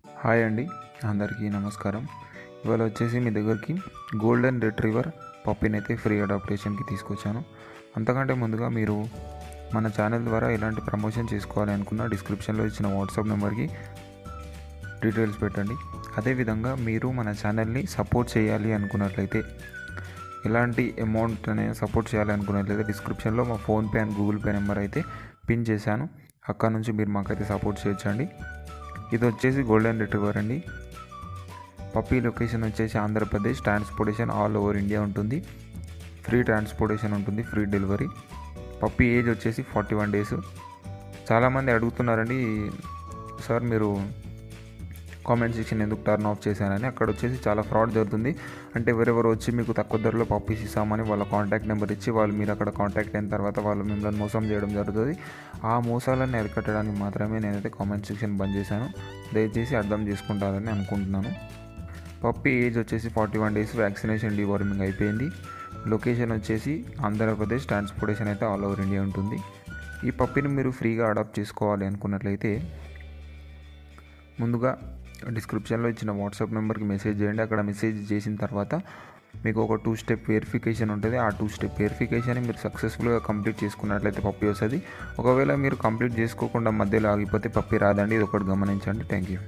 Hi అండి, అందరికీ నమస్కారం. ఇవాళ వచ్చేసి మీ దగ్గరికి గోల్డెన్ రిట్రీవర్ పప్పీని అయితే ఫ్రీ అడాప్టేషన్కి తీసుకొచ్చాను. అంతకంటే ముందుగా మీరు మన ఛానల్ ద్వారా ఎలాంటి ప్రమోషన్ చేసుకోవాలి అనుకున్న డిస్క్రిప్షన్లో ఇచ్చిన వాట్సాప్ నెంబర్కి డీటెయిల్స్ పెట్టండి. అదేవిధంగా మీరు మన ఛానల్ని సపోర్ట్ చేయాలి అనుకున్నట్లయితే, ఎలాంటి అమౌంట్ అనేది సపోర్ట్ చేయాలి అనుకున్నట్లయితే డిస్క్రిప్షన్లో మా PhonePe and Google pay number అయితే పిన్ చేశాను. అక్కడ నుంచి మీరు మాకైతే సపోర్ట్ చేయొచ్చండి. ఇది వచ్చేసి గోల్డెన్ రిట్రీవర్ అండి. పప్పీ లొకేషన్ వచ్చేసి Andhra Pradesh. Transportation all over India ఉంటుంది. ఫ్రీ ట్రాన్స్పోర్టేషన్ ఉంటుంది, ఫ్రీ డెలివరీ. పప్పీ ఏజ్ వచ్చేసి 41 days. చాలామంది అడుగుతున్నారండి, సార్ మీరు కామెంట్ సెక్షన్ ఎందుకు టర్న్ ఆఫ్ చేశానని. అక్కడ వచ్చేసి చాలా ఫ్రాడ్ జరుగుతుంది. అంటే ఎవరెవరు వచ్చి మీకు తక్కువ ధరలో పప్పీస్ ఇస్తామని వాళ్ళ కాంటాక్ట్ నెంబర్ ఇచ్చి మీరు అక్కడ కాంటాక్ట్ అయిన తర్వాత వాళ్ళు మిమ్మల్ని మోసం చేయడం జరుగుతుంది. ఆ మోసాలను అరికట్టడానికి మాత్రమే నేనైతే కామెంట్ సెక్షన్ బంద్ చేశాను. దయచేసి అర్థం చేసుకుంటారని అనుకుంటున్నాను. పప్పీ ఏజ్ వచ్చేసి 41 days. వ్యాక్సినేషన్ డీవార్మింగ్ అయిపోయింది. లొకేషన్ వచ్చేసి ఆంధ్రప్రదేశ్. ట్రాన్స్పోర్టేషన్ అయితే ఆల్ ఓవర్ ఇండియా ఉంటుంది. ఈ పప్పీని మీరు ఫ్రీగా అడాప్ట్ చేసుకోవాలి అనుకున్నట్లయితే ముందుగా డిస్క్రిప్షన్లో ఇచ్చిన వాట్సాప్ నెంబర్కి మెసేజ్ చేయండి. అక్కడ మెసేజ్ చేసిన తర్వాత మీకు ఒక 2-step వెరిఫికేషన్ ఉంటుంది. ఆ 2-step వెరిఫికేషన్ మీరు సక్సెస్ఫుల్గా కంప్లీట్ చేసుకున్నట్లయితే పప్పీ వస్తుంది. ఒకవేళ మీరు కంప్లీట్ చేసుకోకుండా మధ్యలో ఆగిపోతే పప్పీ రాదండి. ఇది ఒకటి గమనించండి. Thank you.